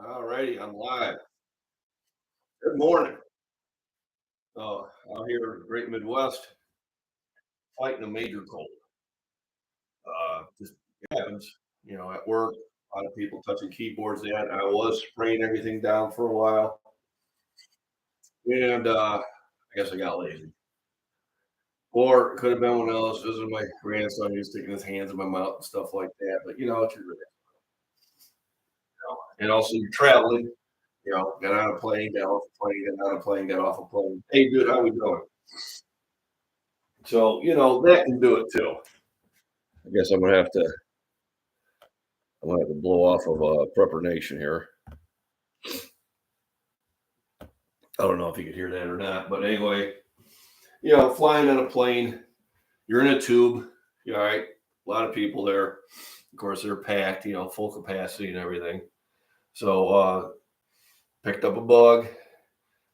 All righty, I'm live. Good morning. Out here in the Great Midwest, fighting a major cold. Just happens, at work. A lot of people touching keyboards. That I was spraying everything down for a while, and I guess I got lazy. Or it could have been when I was visiting my grandson. He was sticking his hands in my mouth and stuff like that. But it's your, and also you're traveling. Get on a plane, get off a plane, get on a plane, get off a plane. Hey, dude, how we doing? So that can do it too. I guess I'm gonna have to blow off of Prepper Nation here. I don't know if you could hear that or not, but anyway, flying on a plane, you're in a tube, all right. A lot of people there. Of course, they're packed, full capacity and everything. So picked up a bug,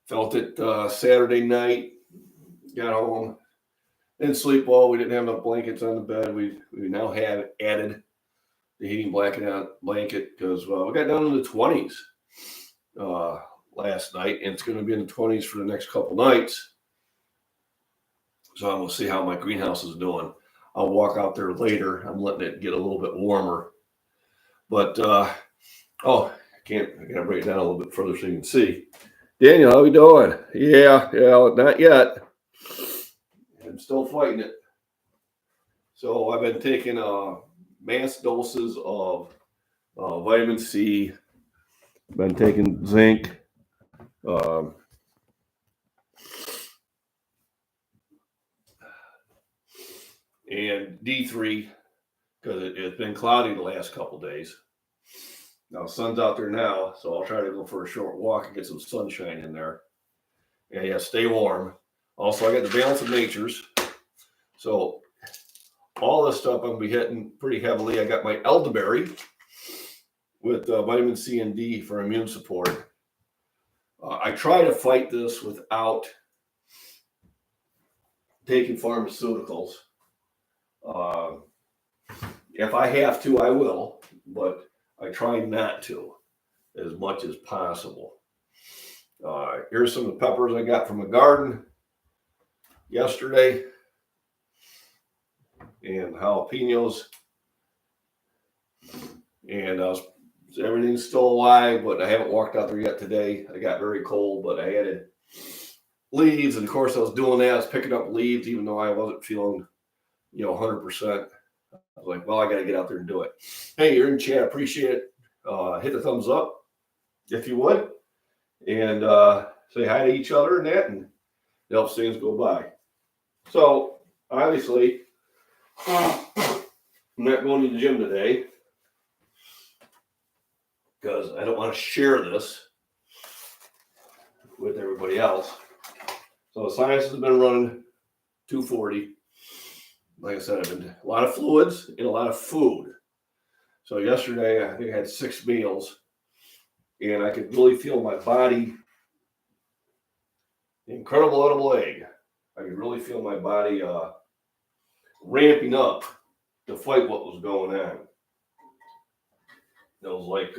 felt it Saturday night, got home, didn't sleep well. We didn't have enough blankets on the bed. We now have added the heating blanket because we got down in the 20s uh, last night, and it's going to be in the 20s for the next couple nights. So I'm going to see how my greenhouse is doing. I'll walk out there later. I'm letting it get a little bit warmer. But, I got to break it down a little bit further so you can see. Daniel, how you doing? Yeah, not yet. I'm still fighting it. So I've been taking mass doses of vitamin C. Been taking zinc. And D3 because it's been cloudy the last couple days. Now, sun's out there now, so I'll try to go for a short walk and get some sunshine in there. And yeah, stay warm. Also, I got the Balance of Natures. So all this stuff I'm going to be hitting pretty heavily. I got my elderberry with vitamin C and D for immune support. I try to fight this without taking pharmaceuticals. If I have to, I will, but I try not to as much as possible. Here's some of the peppers I got from the garden yesterday, and jalapenos, and everything's still alive, but I haven't walked out there yet today. I got very cold, but I added leaves, and of course I was doing that. I was picking up leaves even though I wasn't feeling 100%. I was like, well, I got to get out there and do it. Hey, you're in chat. Appreciate it. Hit the thumbs up if you would, and say hi to each other and that, and it helps things go by. So obviously, I'm not going to the gym today because I don't want to share this with everybody else. So science has been running 240. Like I said, I've been a lot of fluids and a lot of food. So yesterday, I think I had 6 meals, and I could really feel my body. Incredible edible egg. I could really feel my body ramping up to fight what was going on. It was like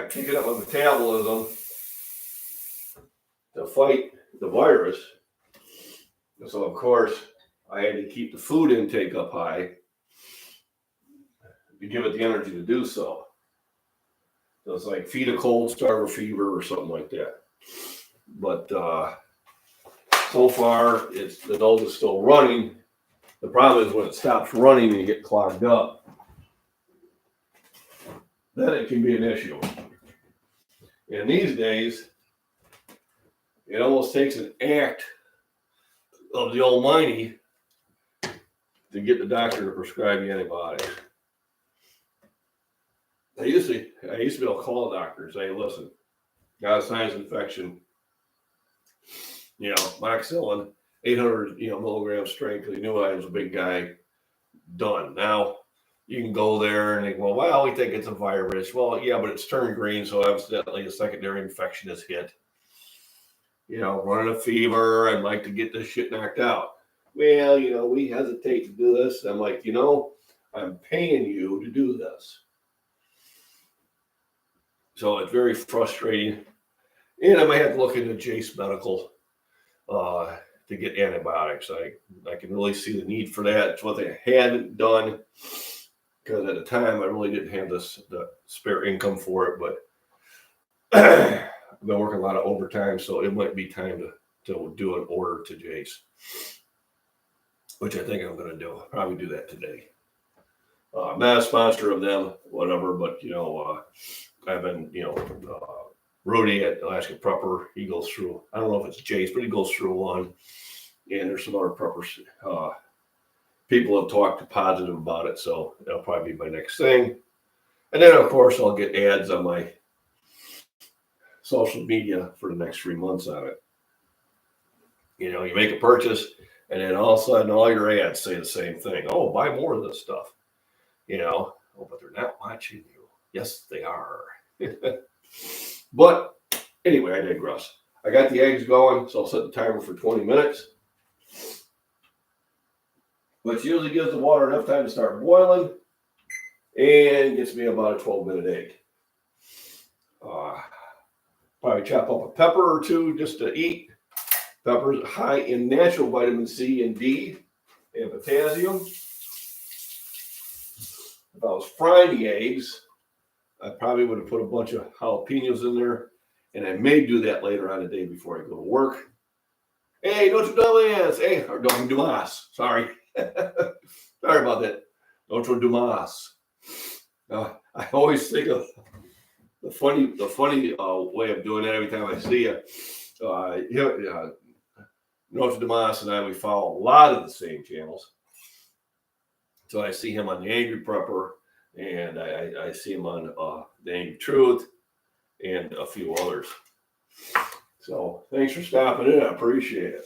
kicking up my metabolism to fight the virus. And so, of course, I had to keep the food intake up high to give it the energy to do so. So it's like feed a cold, starve a fever, or something like that. But so far, the nose is still running. The problem is when it stops running and you get clogged up, then it can be an issue. And these days, it almost takes an act of the Almighty to get the doctor to prescribe you antibiotics. I used to be able to call a doctor and say, listen, got a sinus infection, moxicillin, 800 milligram strength, because he knew I was a big guy. Done. Now you can go there and they go, well, we think it's a virus. Well, yeah, but it's turned green, so evidently a secondary infection has hit. Running a fever, I'd like to get this shit knocked out. Well, we hesitate to do this. I'm like, I'm paying you to do this. So it's very frustrating. And I might have to look into Jace Medical to get antibiotics. I can really see the need for that. It's what they hadn't done because at the time I really didn't have the spare income for it. But I've been working a lot of overtime, so it might be time to do an order to Jace, which I think I'm going to do. I'll probably do that today. I'm not a sponsor of them, whatever, but I've been Rudy at Alaska Prepper, he goes through, I don't know if it's Jace, but he goes through one. And there's some other preppers. People have talked positive about it, so that'll probably be my next thing. And then, of course, I'll get ads on my social media for the next 3 months on it. You make a purchase, and then all of a sudden, all your ads say the same thing. Oh, buy more of this stuff. Oh, but they're not watching you. Yes, they are. But anyway, I digress. I got the eggs going, so I'll set the timer for 20 minutes. Which usually gives the water enough time to start boiling and gets me about a 12-minute egg. Probably chop up a pepper or two just to eat. Peppers are high in natural vitamin C and D and potassium. If I was frying the eggs, I probably would have put a bunch of jalapenos in there, and I may do that later on the day before I go to work. Hey, Notre Dame, hey, or Don Dumas, sorry. Sorry about that. Notre Dumas. I always think of the funny way of doing that every time I see you. Notre Dame and I, we follow a lot of the same channels. So I see him on the Angry Prepper, and I see him on the Angry Truth, and a few others. So thanks for stopping in. I appreciate it.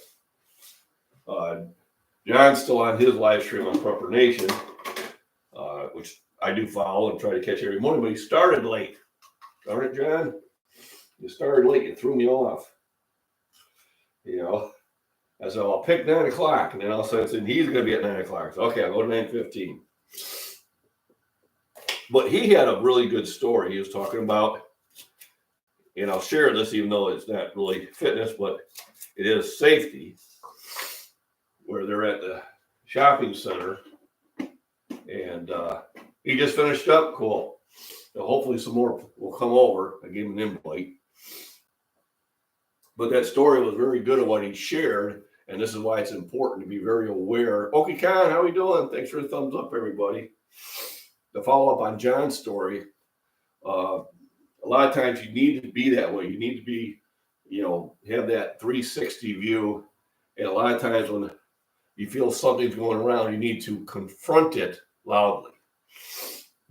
John's still on his live stream on Prepper Nation, which I do follow and try to catch every morning, but he started late. Darn it, John. You started late. You threw me off. I said, I'll pick 9 o'clock. And then all of a sudden, he's going to be at 9 o'clock. So, okay, I'll go to 9:15. But he had a really good story. He was talking about, and I'll share this even though it's not really fitness, but it is safety, where they're at the shopping center. And he just finished up. Cool. So hopefully some more will come over. I gave him an invite. But that story was very good at what he shared. And this is why it's important to be very aware. Okay, Con, how are we doing? Thanks for the thumbs up, everybody. To follow up on John's story, a lot of times you need to be that way. You need to be, have that 360 view. And a lot of times when you feel something's going around, you need to confront it loudly.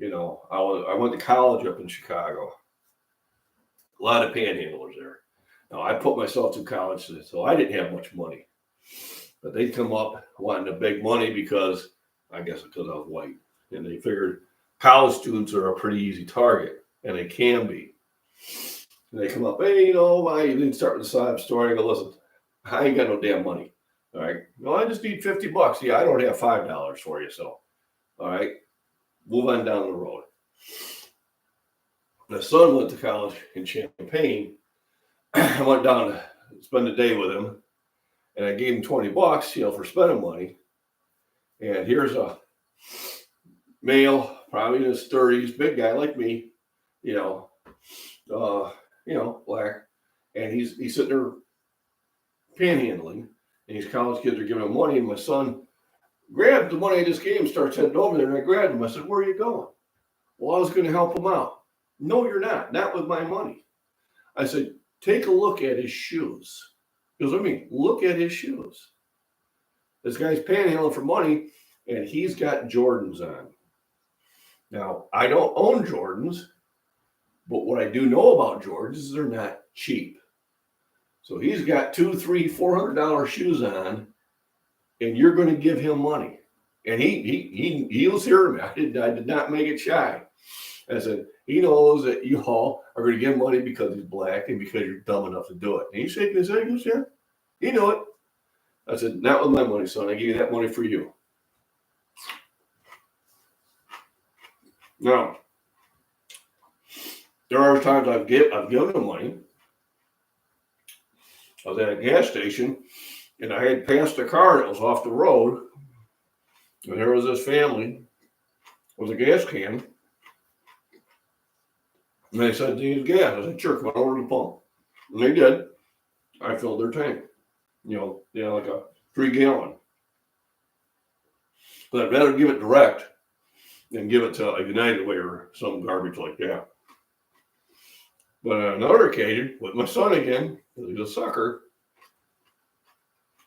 I went to college up in Chicago. A lot of panhandlers there. Now, I put myself through college, so I didn't have much money. But they'd come up wanting the big money because I was white. And they figured college students are a pretty easy target, and they can be. And they come up, hey, why you didn't start with the sob story? I go, listen, I ain't got no damn money. All right. No, I just need $50. Yeah, I don't have $5 for you. So, all right, move on down the road. My son went to college in Champaign. I went down to spend the day with him, and I gave him $20, for spending money. And here's a male, probably in his 30s, big guy like me, black, and he's sitting there panhandling, and these college kids are giving him money, and my son grabbed the money I just gave him, starts heading over there, and I grabbed him. I said, where are you going? Well, I was going to help him out. No, you're not with my money. I said, take a look at his shoes. He goes, look at his shoes. This guy's panhandling for money, and he's got Jordans on. Now, I don't own Jordans, but what I do know about Jordans is they're not cheap. So he's got $200, $300, $400 shoes on, and you're going to give him money. And he was hearing me. I did not make it shy. I said, he knows that you all are going to give him money because he's black and because you're dumb enough to do it. And he's shaking his head. He goes, yeah, you know it. I said, not with my money, son. I give you that money for you. Now, There are times I've given them money. I was at a gas station and I had passed a car that was off the road, and there was this family with a gas can, and they said they needed gas. I said, sure, come on over to the pump. And they did. I filled their tank. Like a 3-gallon. But I'd rather give it direct than give it to a United Way or some garbage like that. But on another occasion, with my son again, he's a sucker,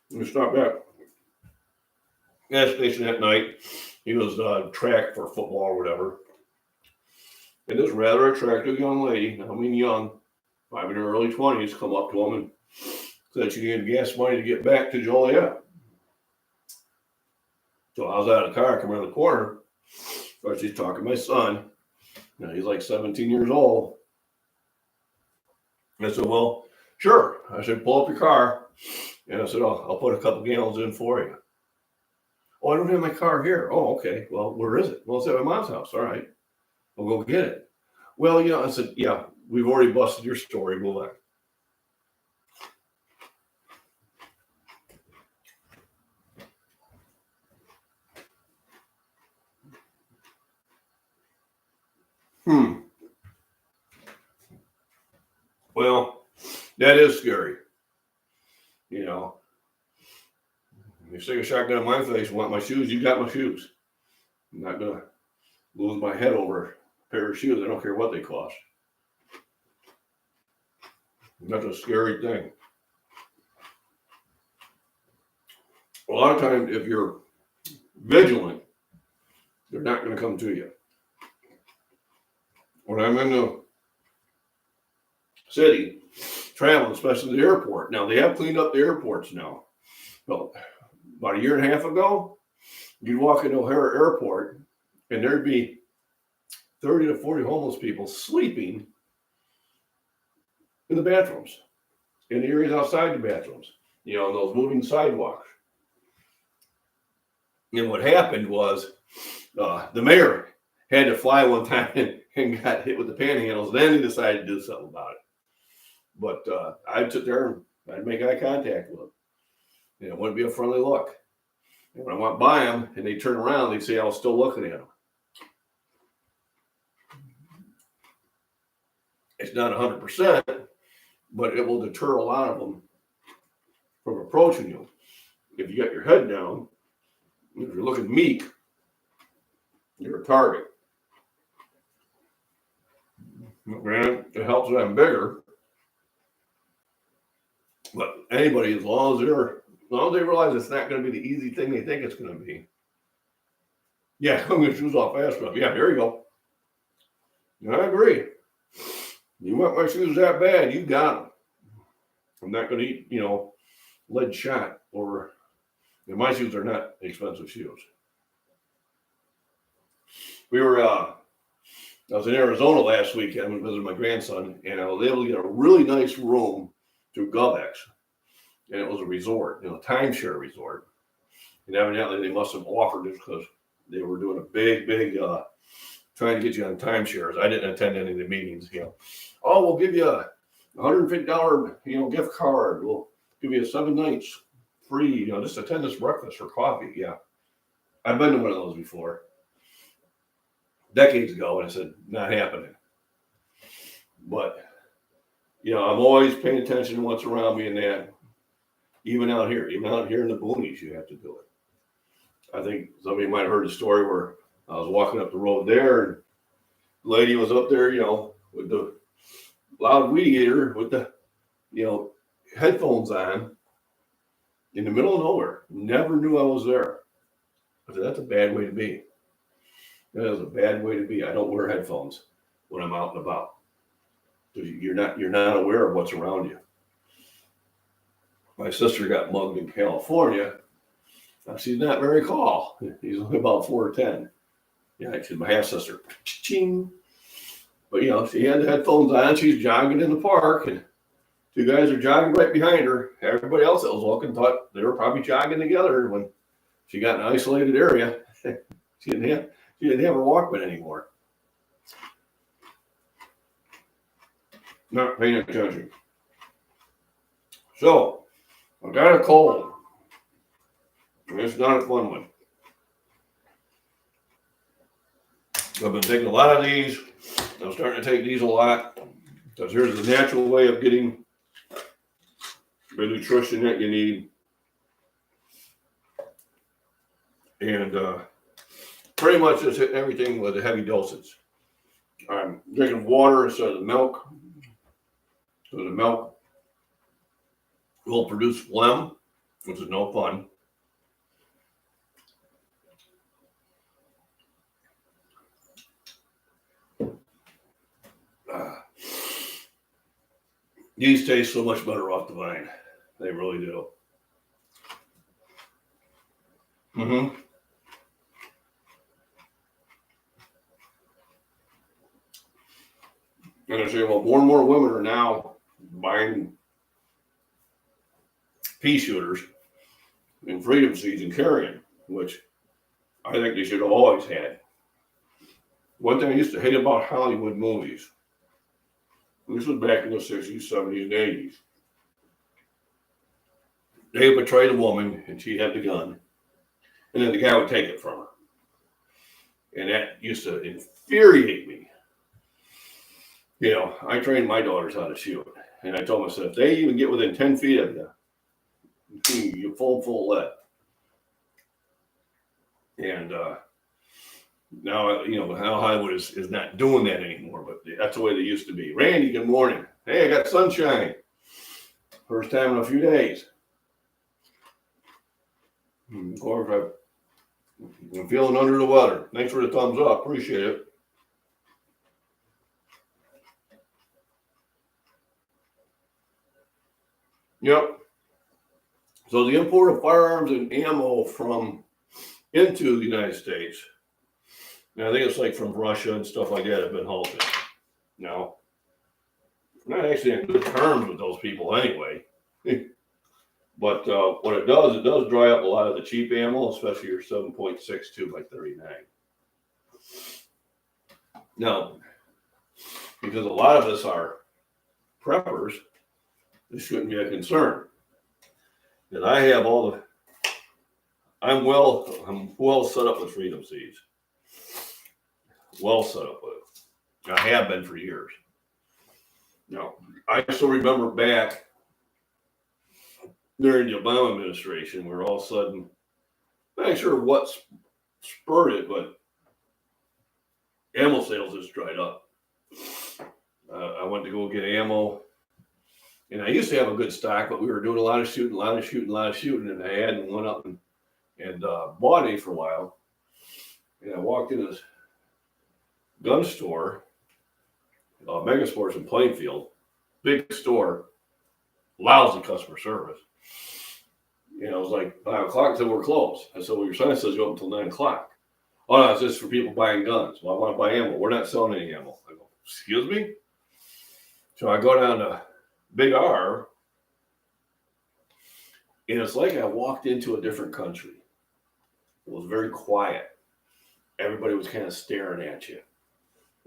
we stopped at gas station at night. He was tracked for football or whatever. And this rather attractive young lady, I mean young, probably in her early 20s, come up to him and said she needed gas money to get back to Joliet. So I was out of the car, come around the corner. So she's talking to my son. He's like 17 years old. I said, well, sure. I said, pull up your car. And I said, I'll put a couple gallons in for you. Oh, I don't have my car here. Oh, okay. Well, where is it? Well, it's at my mom's house. All right. I'll go get it. Well, I said, yeah, we've already busted your story. Move on. Well, that is scary. You stick a shotgun in my face, want my shoes, you got my shoes. I'm not going to lose my head over a pair of shoes. I don't care what they cost. That's a scary thing. A lot of times, if you're vigilant, they're not going to come to you. When I'm in the city, traveling, especially the airport. Now, they have cleaned up the airports now. Well, about a year and a half ago, you'd walk into O'Hare Airport, and there'd be 30 to 40 homeless people sleeping in the bathrooms, in the areas outside the bathrooms, in those moving sidewalks. And what happened was the mayor had to fly one time and got hit with the panhandles. Then he decided to do something about it. But I'd sit there and I'd make eye contact with them. It wouldn't be a friendly look. And when I went by them and they'd turn around, they'd say I was still looking at them. It's not 100%, but it will deter a lot of them from approaching you. If you got your head down, if you're looking meek, you're a target. Granted, it helps that I'm bigger. But anybody, as long as they realize it's not going to be the easy thing they think it's going to be. Yeah, I'm going to shoes off fast enough. Yeah, there you go. And I agree. You want my shoes that bad, you got them. I'm not going to eat, lead shot over. And my shoes are not expensive shoes. I was in Arizona last weekend. I went to visit my grandson, and I was able to get a really nice room through GovX. And it was a resort, timeshare resort. And evidently they must have offered it because they were doing a big, trying to get you on timeshares. I didn't attend any of the meetings, Oh, we'll give you a $150, gift card. We'll give you 7 nights free, just attend this breakfast or coffee. Yeah. I've been to one of those before. Decades ago, and I said, not happening. But, I'm always paying attention to what's around me, and that, even out here in the boonies, you have to do it. I think somebody might have heard the story where I was walking up the road there, and the lady was up there, with the loud weed eater, with the, headphones on, in the middle of nowhere. Never knew I was there. I said, that's a bad way to be. That is a bad way to be. I don't wear headphones when I'm out and about. You're not aware of what's around you. My sister got mugged in California. Now, she's not very tall. She's only about 4'10". Yeah, she's my half sister. Ching. But she had the headphones on. She's jogging in the park, and 2 guys are jogging right behind her. Everybody else that was looking thought they were probably jogging together. When she got in an isolated area, she didn't have her Walkman anymore. not paying attention. So, I got a cold. And it's not a fun one. I've been taking a lot of these. I'm starting to take these a lot because here's the natural way of getting the nutrition that you need. And pretty much just hit everything with a heavy dosage. I'm drinking water instead of the milk. So the milk will produce phlegm, which is no fun. These taste so much better off the vine. They really do. Mm-hmm. And I say, well, more and more women are now buying pea shooters and freedom seeds and carrying, which I think they should have always had. One thing I used to hate about Hollywood movies, this was back in the 60s, 70s, and 80s. They would betray the woman and she had the gun, and then the guy would take it from her. And that used to infuriate me. You know, I trained my daughters how to shoot. And I told myself, if they even get within 10 feet of you, you're full lead. And now, you know, how Hollywood is not doing that anymore, but that's the way they used to be. Randy, good morning. Hey, I got sunshine. First time in a few days. Of course, I'm feeling under the weather. Thanks for the thumbs up. Appreciate it. Yep. So the import of firearms and ammo from into the United States, and I think it's like from Russia and stuff like that, have been halted. Now, I'm not actually in good terms with those people anyway. But what it does dry up a lot of the cheap ammo, especially your 7.62 by 39. Now, because a lot of us are preppers, this shouldn't be a concern. And I have all the, I'm well set up with freedom seeds. Well set up with it. I have been for years. Now, I still remember back during the Obama administration, where all of a sudden, I'm not sure what spurred it, but ammo sales just dried up. I went to go get ammo, and I used to have a good stock, but we were doing a lot of shooting, and I hadn't went up and bought any for a while. And I walked in this gun store, Mega Sports in Plainfield, big store, lousy customer service. You know, it was like 5 o'clock until we're closed. I said, well, your sign says you open until 9 o'clock. Oh, no, it's just for people buying guns. Well, I want to buy ammo. We're not selling any ammo. I go, excuse me? So I go down to Big R, and it's like I walked into a different country. It was very quiet. Everybody was kind of staring at you.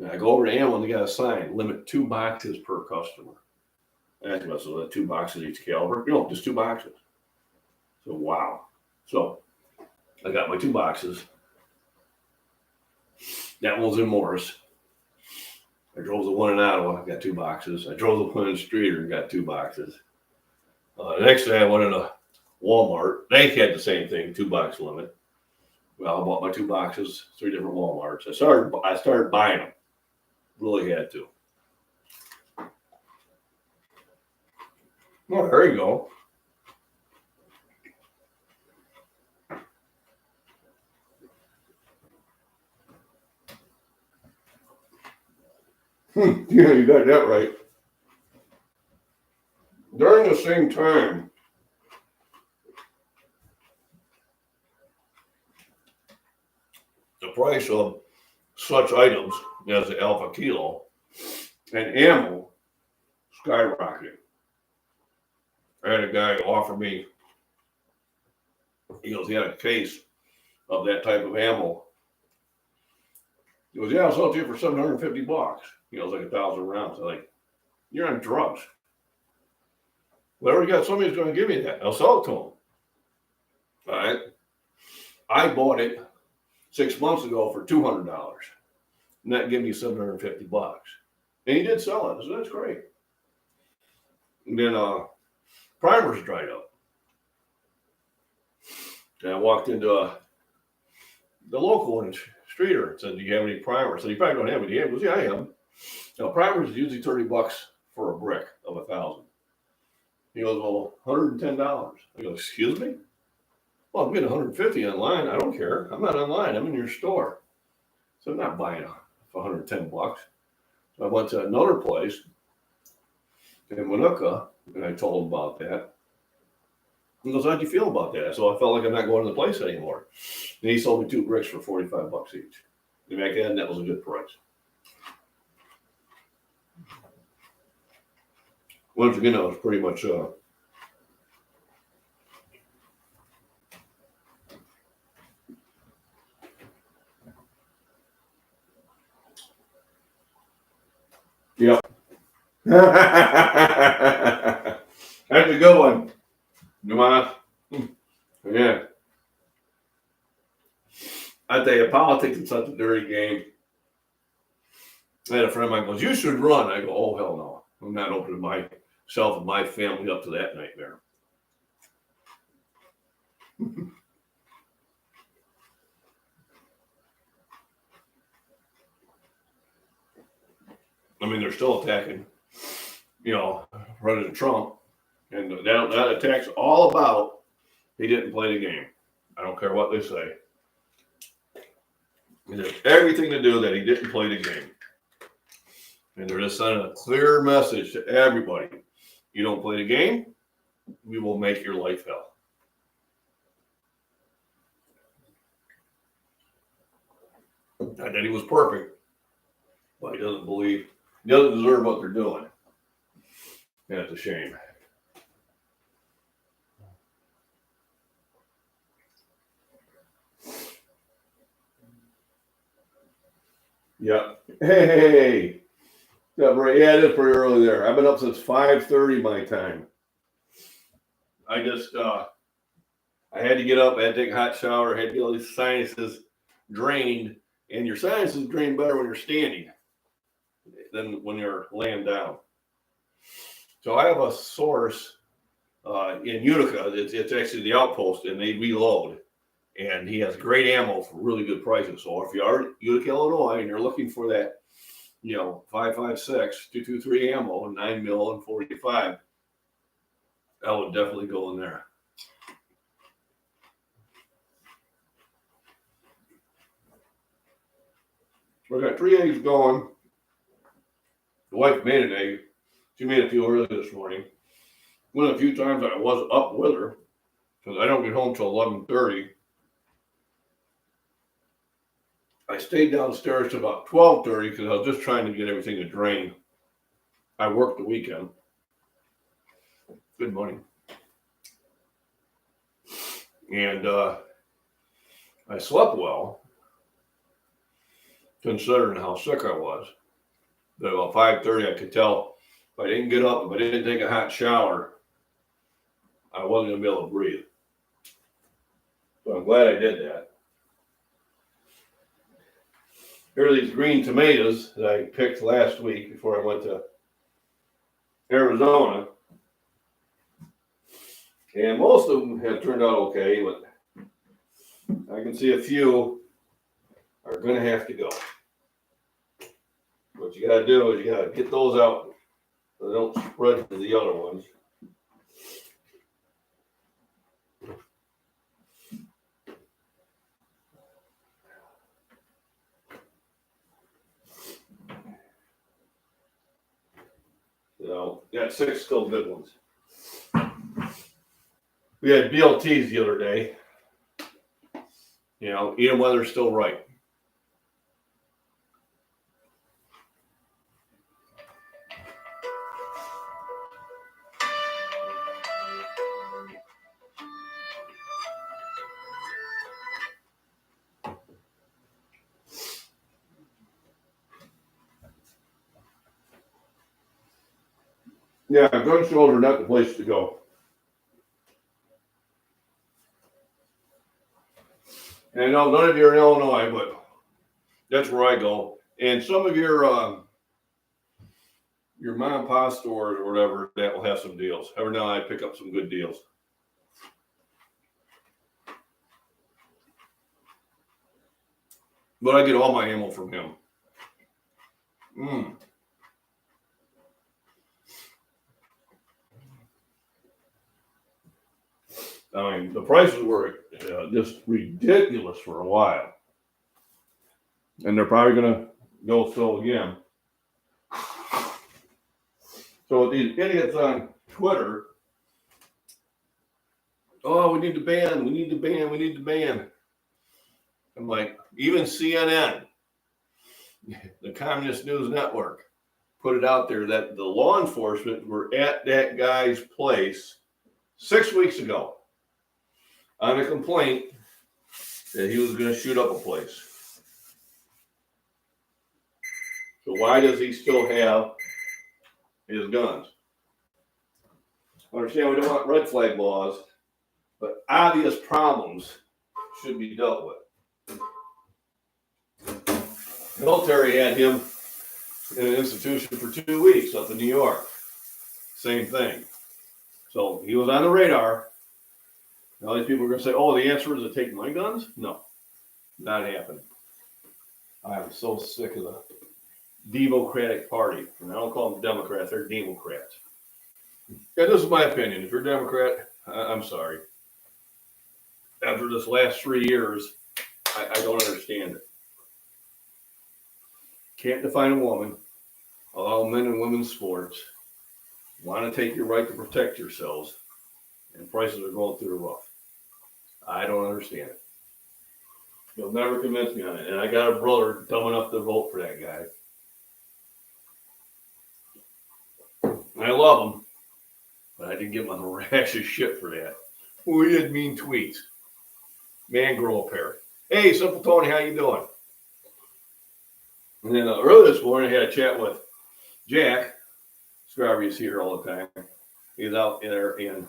And I go over to ammo, and they got a sign, limit 2 boxes per customer. I asked myself, 2 boxes each caliber? No, just 2 boxes. So, wow. So, I got my 2 boxes. That one was in Morris. I drove the one in Ottawa, got 2 boxes. I drove the one in Streeter and got 2 boxes. The next day I went into Walmart. They had the same thing, 2 box limit. Well, I bought my 2 boxes, 3 different Walmarts. I started buying them. Really had to. Well, there you go. Yeah, you got that right. During the same time, the price of such items as the Alpha Kilo and ammo skyrocketed. I had a guy offer me, he goes, he had a case of that type of ammo. He goes, yeah, I'll sell it to you for $750. He goes, like 1,000 rounds. I'm like, you're on drugs. Whatever you got, somebody's going to give you that. I'll sell it to them. All right. I bought it 6 months ago for $200, and that gave me $750. And he did sell it, so that's great. And then primers dried up. And I walked into the local one, Streeter, and said, "Do you have any primers?" I said, "You probably don't have any." He goes, "Yeah, I have them." Now, primers is usually $30 for a brick of 1,000. He goes, "Well, $110. I go, "Excuse me?" "Well, I'm getting $150 online. I don't care. I'm not online. I'm in your store." So I'm not buying for $110. So I went to another place in Winooka, and I told him about that. He goes, "How'd you feel about that?" So I felt like I'm not going to the place anymore. And he sold me 2 bricks for $45 each. And back then, that was a good price. Once again, I was pretty much yeah. That's a good one. Dumas. Yeah. I tell you, politics is such a dirty game. I had a friend of mine goes, "You should run." I go, "Oh, hell no. I'm not opening myself and my family up to that nightmare." I mean, they're still attacking, President Trump. And that attack's all about he didn't play the game. I don't care what they say. It has everything to do that he didn't play the game. And they're just sending a clear message to everybody. You don't play the game, we will make your life hell. Not that he was perfect, but he doesn't deserve what they're doing. And it's a shame. Yeah. Hey. Yeah, it is pretty early there. I've been up since 5:30 my time. I just I had to get up, I had to take a hot shower, I had to get all these sinuses drained, and your sinuses drain better when you're standing than when you're laying down. So I have a source in Utica. It's actually the outpost, and they reload. And he has great ammo for really good prices. So if you are in Utica, Illinois, and you're looking for that, 5.56, 223 ammo, 9 mil, and 45, I would definitely go in there. So I got 3 eggs going. The wife made an egg. She made a few early this morning. One of the few times I was up with her, because I don't get home till 11:30. I stayed downstairs to about 12:30 because I was just trying to get everything to drain. I worked the weekend. Good money. And I slept well, considering how sick I was. But about 5:30, I could tell if I didn't get up, if I didn't take a hot shower, I wasn't going to be able to breathe. So I'm glad I did that. Here are these green tomatoes that I picked last week before I went to Arizona. And most of them have turned out okay, but I can see a few are going to have to go. What you got to do is you got to get those out so they don't spread to the other ones. Got 6 still good ones. We had BLTs the other day. Eat them while they're still ripe. Yeah, gun shows are not the place to go. And I know none of you are in Illinois, but that's where I go. And some of your mom and pop stores or whatever that will have some deals. Every now and I pick up some good deals. But I get all my ammo from him. I mean, the prices were just ridiculous for a while. And they're probably going to go so again. So these idiots on Twitter, oh, we need to ban, we need to ban, we need to ban. I'm like, even CNN, the Communist News Network, put it out there that the law enforcement were at that guy's place 6 weeks ago on a complaint that he was going to shoot up a place. So why does he still have his guns? I understand we don't want red flag laws, but obvious problems should be dealt with. The military had him in an institution for 2 weeks up in New York. Same thing. So he was on the radar. Now these people are going to say, oh, the answer is to take my guns? No, not happening. I am so sick of the Democratic Party. And I don't call them Democrats, they're Democrats. Yeah, this is my opinion. If you're a Democrat, I'm sorry. After this last 3 years, I don't understand it. Can't define a woman, allow men and women's sports, want to take your right to protect yourselves, and prices are going through the roof. I don't understand it. You'll never convince me on it. And I got a brother dumb enough to vote for that guy. I love him, but I didn't give him a rash of shit for that. Well, he had mean tweets. Man, grow a pair. Hey, Simple Tony, how you doing? And then earlier this morning, I had a chat with Jack. Scriber is here all the time. He's out there in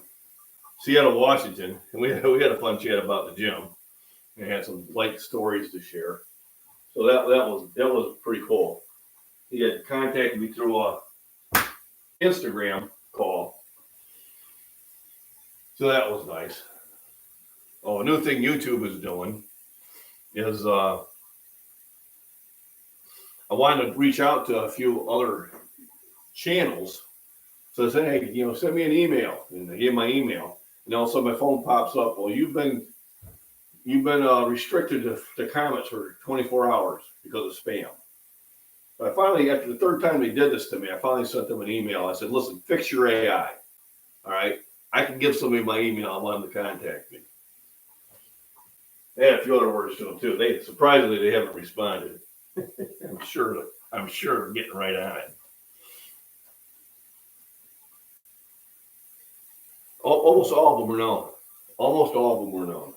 Seattle, Washington, and we had a fun chat about the gym. And had some light stories to share. So that was pretty cool. He had contacted me through a Instagram call. So that was nice. Oh, a new thing YouTube is doing is I wanted to reach out to a few other channels. So I said, hey, send me an email. And I gave my email. And all of a sudden my phone pops up. Well, you've been restricted to comments for 24 hours because of spam. So I finally, after the third time they did this to me, I finally sent them an email. I said, listen, fix your AI. All right. I can give somebody my email. I want them to contact me. They had a few other words to them too. Surprisingly, they haven't responded. I'm sure they're getting right on it. Almost all of them are known. Almost all of them were known.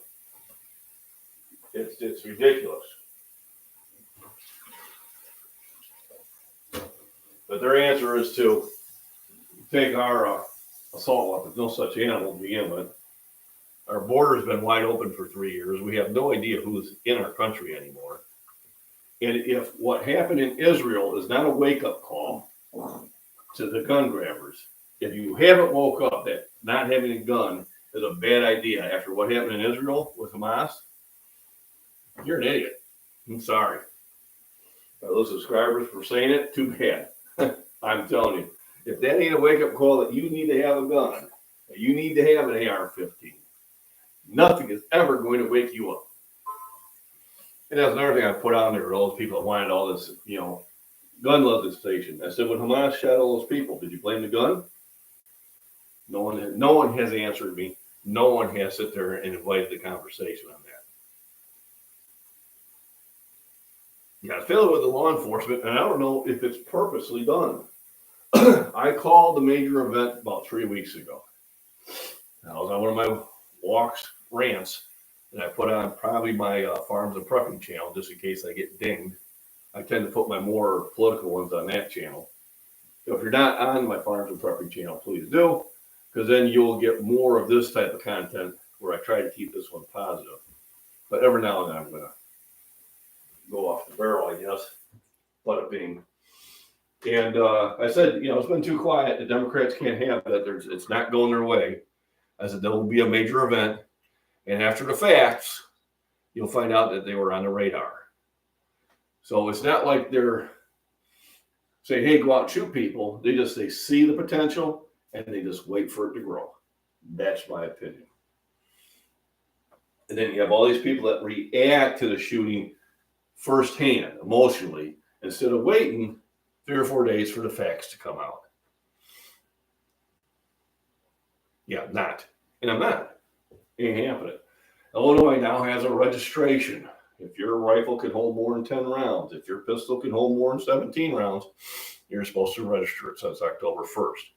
It's ridiculous. But their answer is to take our assault weapons, no such animal to begin with. Our border's been wide open for 3 years. We have no idea who's in our country anymore. And if what happened in Israel is not a wake-up call to the gun grabbers, if you haven't woke up that not having a gun is a bad idea after what happened in Israel with Hamas, you're an idiot. I'm sorry. Those subscribers for saying it, too bad. I'm telling you, if that ain't a wake-up call that you need to have a gun, that you need to have an AR-15, nothing is ever going to wake you up. And that's another thing I put on there for those people that wanted all this, gun legislation. I said, when Hamas shot all those people, did you blame the gun? No one has answered me. No one has sit there and invited the conversation on that. Yeah, I feel it with the law enforcement, and I don't know if it's purposely done. I called the major event about 3 weeks ago. I was on one of my walks, rants, and I put on probably my farms and prepping channel just in case I get dinged. I tend to put my more political ones on that channel So if you're not on my Farms and Prepping channel, please do, because then you'll get more of this type of content where I try to keep this one positive. But every now and then I'm going to go off the barrel, I guess. Let it be. And I said, it's been too quiet. The Democrats can't have that. It's not going their way. I said, there will be a major event. And after the facts, you'll find out that they were on the radar. So it's not like they're saying, hey, go out and shoot people. They see the potential and they just wait for it to grow. That's my opinion. And then you have all these people that react to the shooting firsthand, emotionally, instead of waiting 3 or 4 days for the facts to come out. Yeah, I'm not. And I'm not. Ain't happening. Illinois now has a registration. If your rifle can hold more than 10 rounds, if your pistol can hold more than 17 rounds, you're supposed to register it since October 1st.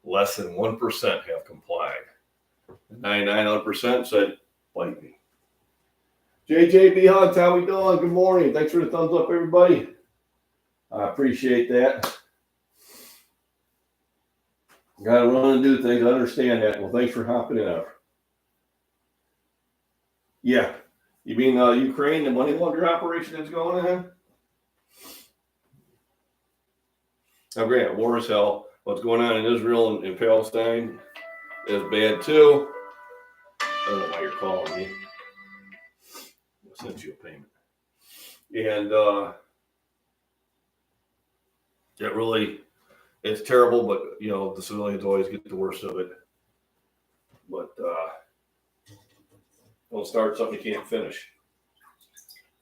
Less than 1% have complied. 99% said, bite me. JJB Hunt, how we doing? Good morning. Thanks for the thumbs up, everybody. I appreciate that. Got to run and do things. I understand that. Well, thanks for hopping in. Yeah. You mean Ukraine, the money laundering operation that's going on? Oh, great. War is hell. What's going on in Israel and Palestine is bad, too. I don't know why you're calling me. I sent you a payment. And it's terrible, but, the civilians always get the worst of it. But don't start something you can't finish.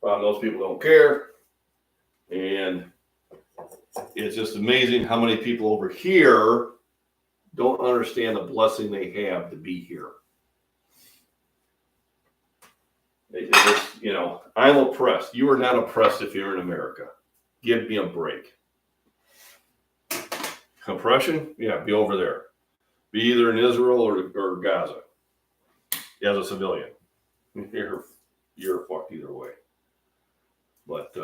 Those people don't care. And it's just amazing how many people over here don't understand the blessing they have to be here. They just, I'm oppressed. You are not oppressed if you're in America. Give me a break. Oppression? Yeah, be over there. Be either in Israel or Gaza as a civilian. You're fucked either way. But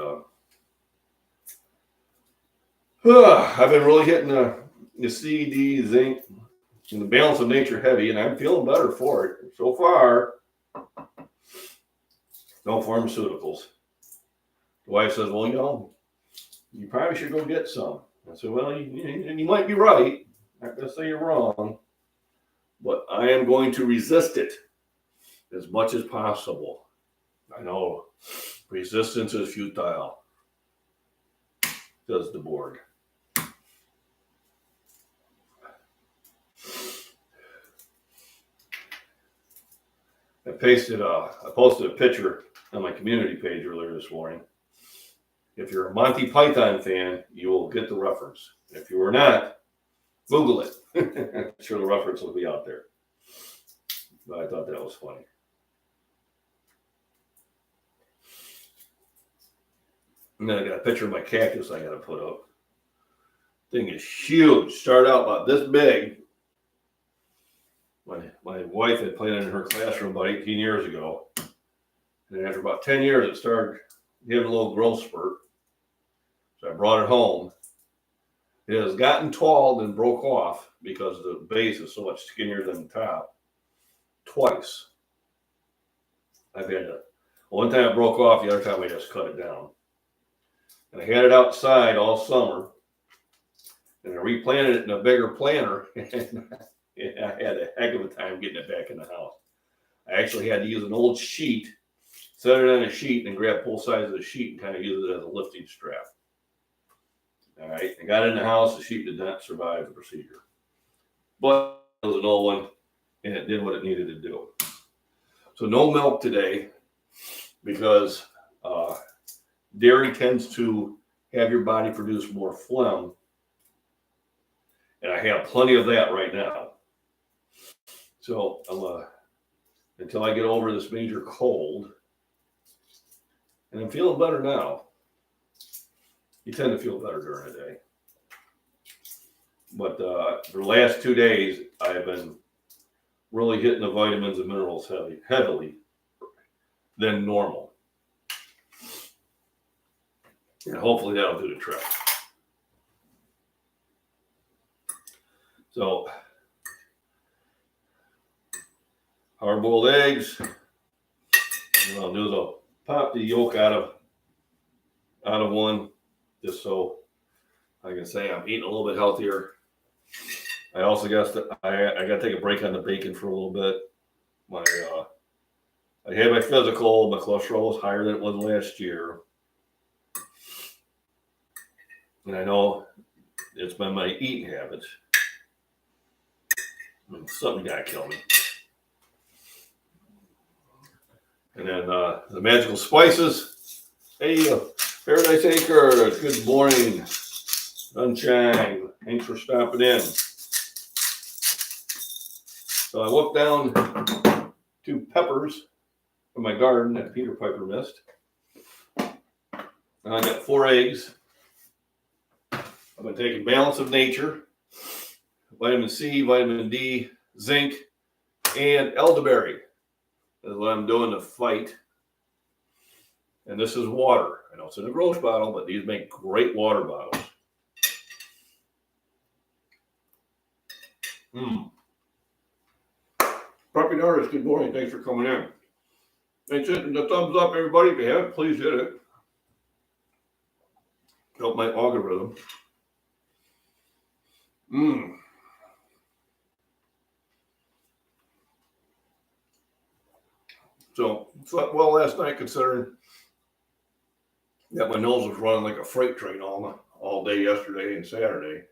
I've been really hitting the C, D, zinc, and the balance of nature heavy, and I'm feeling better for it. So far, no pharmaceuticals. The wife says, well, you probably should go get some. I said, well, you might be right. I'm not going to say you're wrong. But I am going to resist it as much as possible. I know resistance is futile, says the board. I posted a picture on my community page earlier this morning. If you're a Monty Python fan, you will get the reference. If you are not, Google it. I'm sure the reference will be out there. But I thought that was funny. And then I got a picture of my cactus I got to put up. Thing is huge. Started out about this big. My wife had planted in her classroom about 18 years ago. And after about 10 years, it started giving a little growth spurt. So I brought it home. It has gotten tall and broke off because the base is so much skinnier than the top. Twice. I've had to. One time it broke off, the other time I just cut it down. And I had it outside all summer. And I replanted it in a bigger planter. And I had a heck of a time getting it back in the house. I actually had to use an old sheet, set it on a sheet, and grab both sides of the sheet and kind of use it as a lifting strap. All right, I got it in the house. The sheet did not survive the procedure. But it was an old one, and it did what it needed to do. So no milk today because dairy tends to have your body produce more phlegm. And I have plenty of that right now. So until I get over this major cold, and I'm feeling better now. You tend to feel better during the day. But for the last 2 days, I've been really hitting the vitamins and minerals heavily than normal. And hopefully that'll do the trick. So hard-boiled eggs. What I'll do is I'll pop the yolk out of one, just so I can say I'm eating a little bit healthier. I also guess that I got to take a break on the bacon for a little bit. I had my physical. My cholesterol was higher than it was last year, and I know it's been my eating habits. I mean, something got to kill me. And then the magical spices. Hey, Paradise Acre, good morning. Sunshine, thanks for stopping in. So I whipped down 2 peppers from my garden that Peter Piper missed. And I got 4 eggs. I've been taking Balance of Nature, vitamin C, vitamin D, zinc, and elderberry. That's what I'm doing to fight. And this is water. I know it's in a gross bottle, but these make great water bottles. Puppy Norris, good morning. Thanks for coming in. Thanks for hitting the thumbs up, everybody. If you haven't, please hit it. Help my algorithm. So slept well last night, considering that my nose was running like a freight train all day yesterday and Saturday.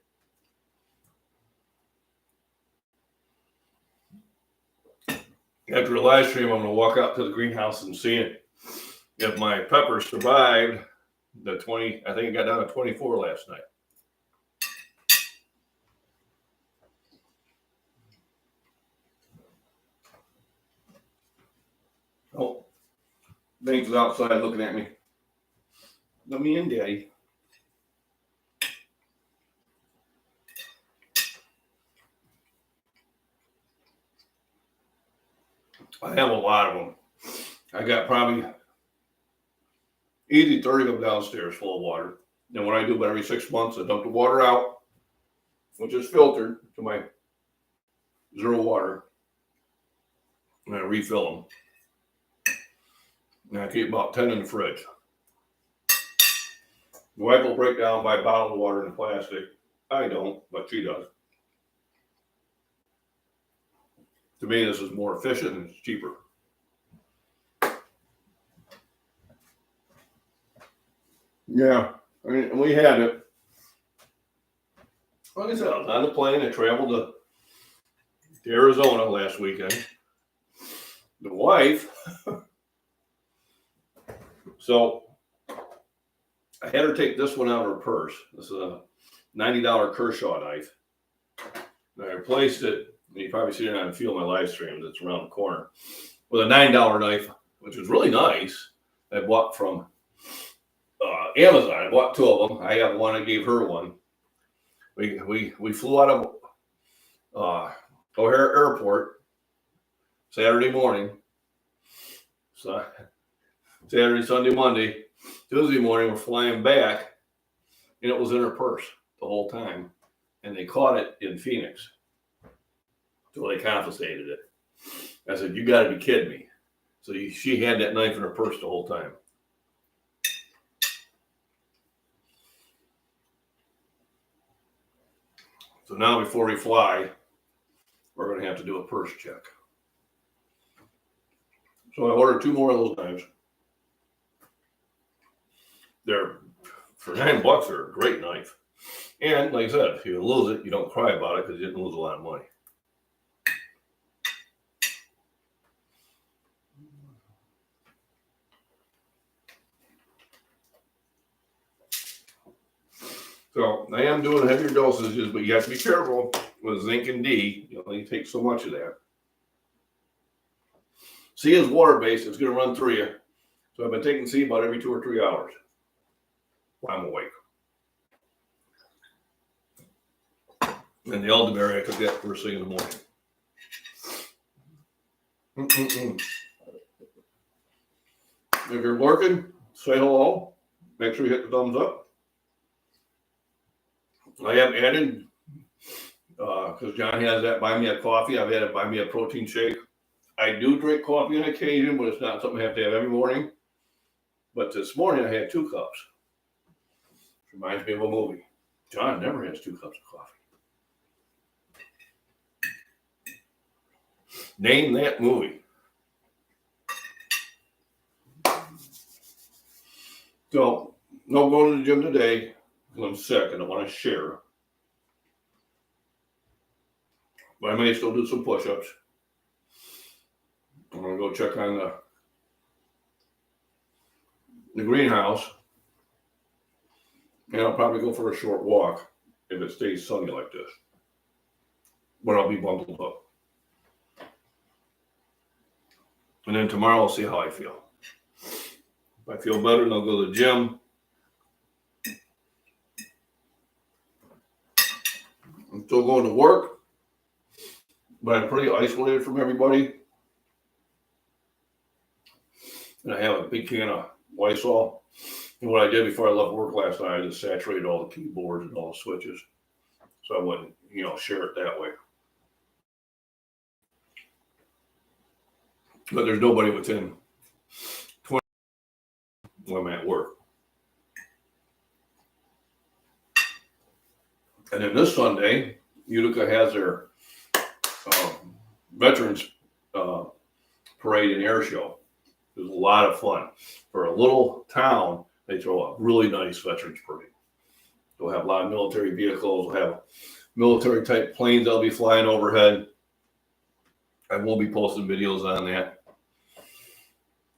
After the live stream, I'm going to walk out to the greenhouse and see if my peppers survived the 20. I think it got down to 24 last night. Oh, Bank's outside looking at me. Let me in, Daddy. I have a lot of them. I got probably easy 30 of them downstairs full of water. And what I do about every 6 months, I dump the water out, which is filtered to my zero water, and I refill them. And I keep about 10 in the fridge. My wife will break down by bottled water in plastic. I don't, but she does. To me, this is more efficient and it's cheaper. Yeah, I mean, we had it. Like I said, I was on the plane. I traveled to Arizona last weekend. The wife, so I had her take this one out of her purse. This is a $90 Kershaw knife. And I replaced it. You probably see it on a few of my live streams. It's around the corner with a $9 knife, which was really nice. I bought from Amazon. I bought 2 of them. I have one. I gave her one. We flew out of O'Hare Airport Saturday morning. So Saturday, Sunday, Monday, Tuesday morning, we're flying back, and it was in her purse the whole time. And they caught it in Phoenix. So they confiscated it. I said, "You got to be kidding me." So she had that knife in her purse the whole time. So now before we fly, we're going to have to do a purse check. So I ordered 2 more of those knives. They're, for $9, they're a great knife. And like I said, if you lose it, you don't cry about it because you didn't lose a lot of money. So I am doing heavier dosages, but you have to be careful with zinc and D. You only take so much of that. C is water-based. It's going to run through you. So I've been taking C about every 2 or 3 hours while I'm awake. And the elderberry, I took that first thing in the morning. If you're lurking, say hello. Make sure you hit the thumbs up. I have added because John has that buy me a coffee. I've had it buy me a protein shake. I do drink coffee on occasion, but it's not something I have to have every morning. But this morning I had 2 cups. Reminds me of a movie. John never has 2 cups of coffee. Name that movie. So, no going to the gym today because I'm sick and I want to share. But I may still do some push-ups. I'm going to go check on the greenhouse. And I'll probably go for a short walk if it stays sunny like this. But I'll be bundled up. And then tomorrow I'll see how I feel. If I feel better, then I'll go to the gym. I'm still going to work, but I'm pretty isolated from everybody. And I have a big can of Lysol. And what I did before I left work last night, I just saturated all the keyboards and all the switches. So I wouldn't, share it that way. But there's nobody within 20 when I'm at work. And then this Sunday, Utica has their Veterans Parade and Air Show. It was a lot of fun. For a little town, they throw a really nice Veterans Parade. They'll have a lot of military vehicles. They'll have military type planes that'll be flying overhead. I will be posting videos on that.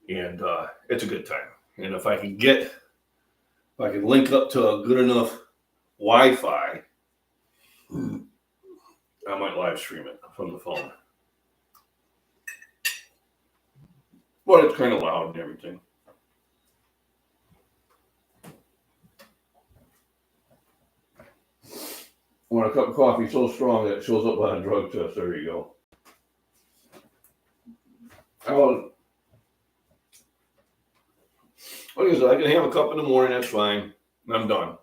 And it's a good time. And if I can link up to a good enough Wi-Fi, I might live stream it from the phone. But it's kind of loud and everything. I want a cup of coffee so strong that it shows up on a drug test. There you go. Like I said, I can have a cup in the morning, that's fine. I'm done. I'm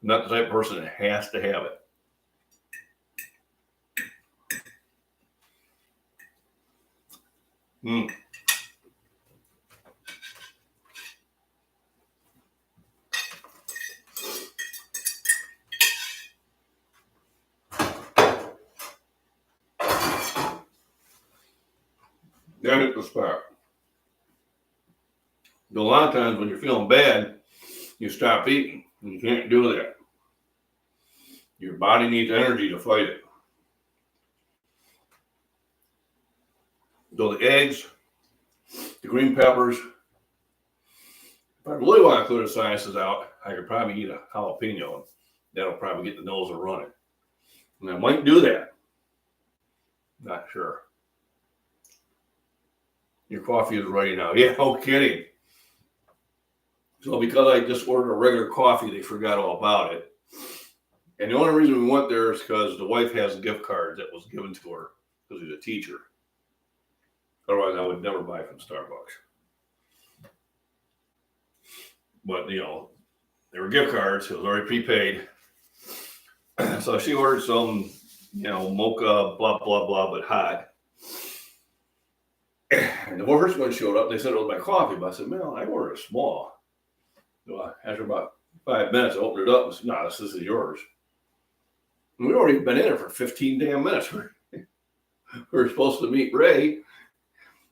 not the type of person that has to have it. Then hit the spark. A lot of times when you're feeling bad, you stop eating. And you can't do that. Your body needs energy to fight it. So the eggs, the green peppers, if I really want to clear the sinuses out, I could probably eat a jalapeno. That'll probably get the nose a running. And I might do that. Not sure. Your coffee is ready now. Yeah, no kidding. So because I just ordered a regular coffee, they forgot all about it. And the only reason we went there is because the wife has a gift card that was given to her because she's a teacher. Otherwise, I would never buy from Starbucks. But, they were gift cards. It was already prepaid. So she ordered some, mocha, blah, blah, blah, but hot. And the first one showed up. They said it was my coffee. But I said, man, I ordered a small. So after about 5 minutes, I opened it up and said, no, this is yours. And we'd already been in there for 15 damn minutes. We were supposed to meet Ray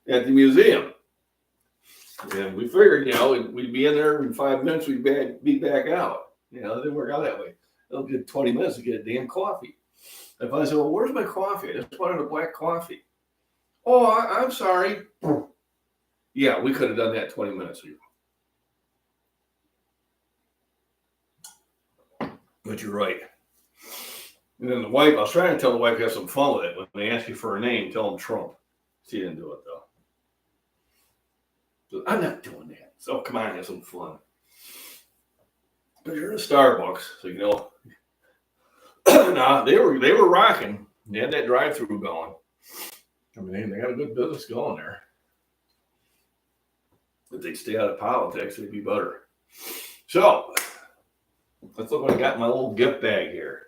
at the museum. And we figured, we'd be in there in 5 minutes, we'd be back out. It didn't work out that way. It'll get 20 minutes to get a damn coffee. If I said, well, where's my coffee? I just wanted a black coffee. Oh, I'm sorry. Yeah, we could have done that 20 minutes ago. But you're right. And then the wife, I was trying to tell the wife to have some fun with it. When they ask you for a name, tell them Trump. She didn't do it, though. So I'm not doing that. So come on, have some fun. But you're in a Starbucks, so nah, they were rocking. They had that drive-through going. I mean, they got a good business going there. If they stay out of politics, they'd be better. So let's look what I got in my little gift bag here.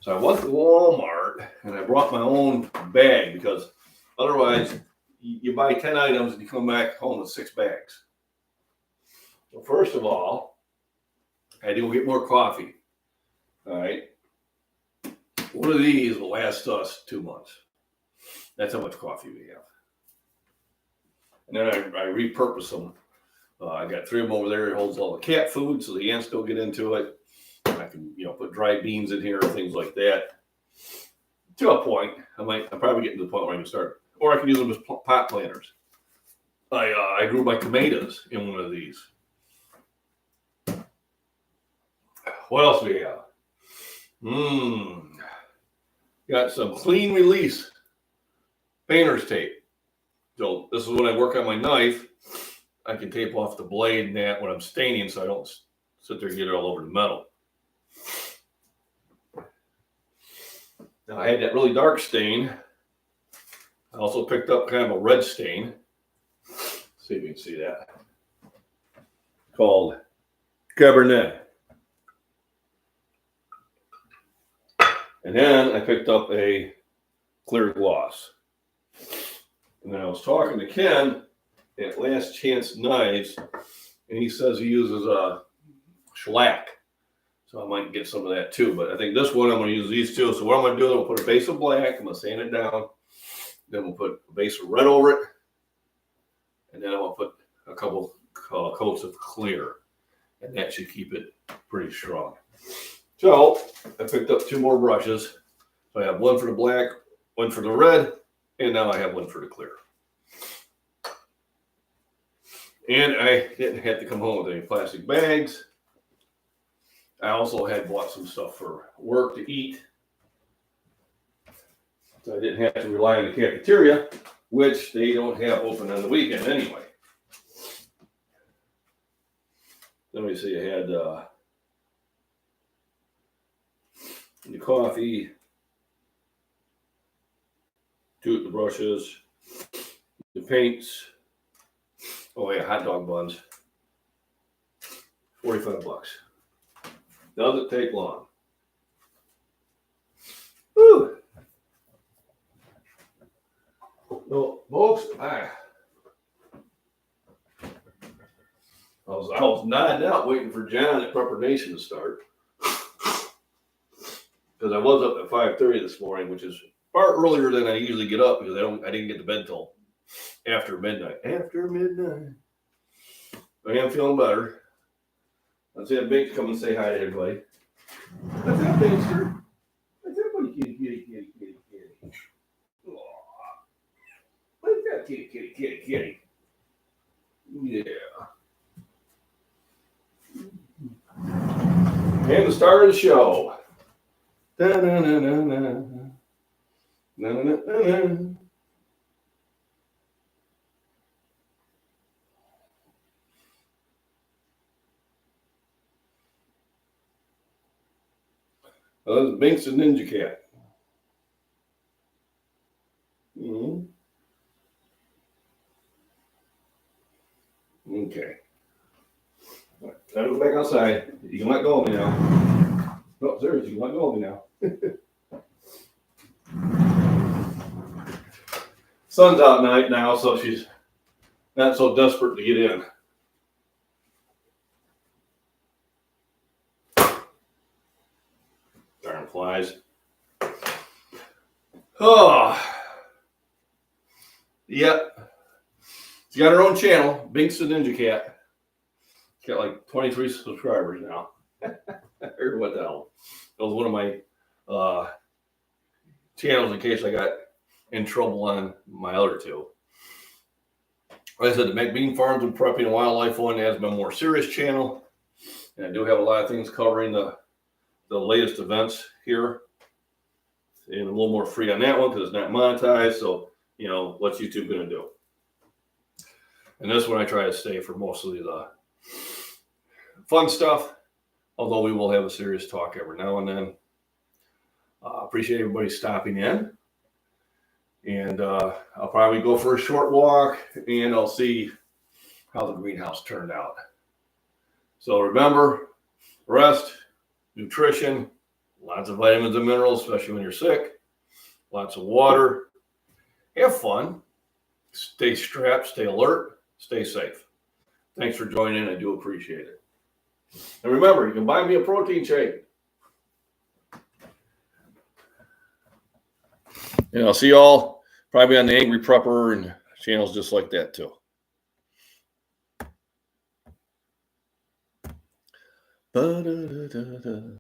So I went to Walmart and I brought my own bag because otherwise you buy 10 items and you come back home with 6 bags. So first of all, I had to go get more coffee. All right. One of these will last us 2 months. That's how much coffee we have. And then I repurpose them. I got 3 of them over there. It holds all the cat food, so the ants don't get into it. And I can, put dried beans in here, things like that. To a point, I'm probably getting to the point where I can start, or I can use them as pot planters. I grew my tomatoes in one of these. What else do we have? Got some clean release painter's tape. So this is when I work on my knife. I can tape off the blade and that when I'm staining, so I don't sit there and get it all over the metal. Now I had that really dark stain. I also picked up kind of a red stain. Let's see if you can see that. Called Cabernet. And then I picked up a clear gloss. And then I was talking to Ken at Last Chance Knives, and he says he uses a shellac. So I might get some of that too. But I think this one I'm going to use these two. So what I'm going to do is I'll put a base of black. I'm going to sand it down. Then we'll put a base of red over it. And then I'm going to put a couple coats of clear. And that should keep it pretty strong. So I picked up 2 more brushes. So I have one for the black, one for the red, and now I have one for the clear. And I didn't have to come home with any plastic bags. I also had bought some stuff for work to eat. So I didn't have to rely on the cafeteria, which they don't have open on the weekend anyway. Let me see, I had the coffee, 2 of the brushes, the paints, oh yeah, hot dog buns, $45. Doesn't take long. Woo! No, folks, I was nodding out waiting for John at Prepper Nation to start. Because I was up at 5:30 this morning, which is far earlier than I usually get up because I didn't get to bed till after midnight. After midnight. I am feeling better. Let's have Bink come and say hi to everybody. What's up, Binkster? What's up, buddy? Kitty. Aww. What's up, kitty? Yeah. And the star of the show. Da-na-na-na-na. Na-na-na-na-na. Well, that's Binks the Ninja Cat. Okay. Time to go back outside. You can let go of me now. No, seriously, you can let go of me now. Sun's out night now, so she's not so desperate to get in. Darn flies. Oh. Yep. She's got her own channel, Binks the Ninja Cat. She's got like 23 subscribers now. Or what the hell? That was one of my channels in case I got in trouble on my other 2. Like I said, the McBean Farms and Prepping and Wildlife one has been a more serious channel. And I do have a lot of things covering the latest events here. And a little more free on that one because it's not monetized. So, what's YouTube going to do? And this one I try to stay for mostly the fun stuff. Although we will have a serious talk every now and then. Appreciate everybody stopping in. And I'll probably go for a short walk and I'll see how the greenhouse turned out. So remember, rest, nutrition, Lots of vitamins and minerals, especially when you're sick. Lots of water. Have fun. Stay strapped, stay alert, stay safe. Thanks for joining. I do appreciate it. And remember, you can buy me a protein shake. And I'll see y'all probably on the Angry Prepper and channels just like that too. Ba-da-da-da-da.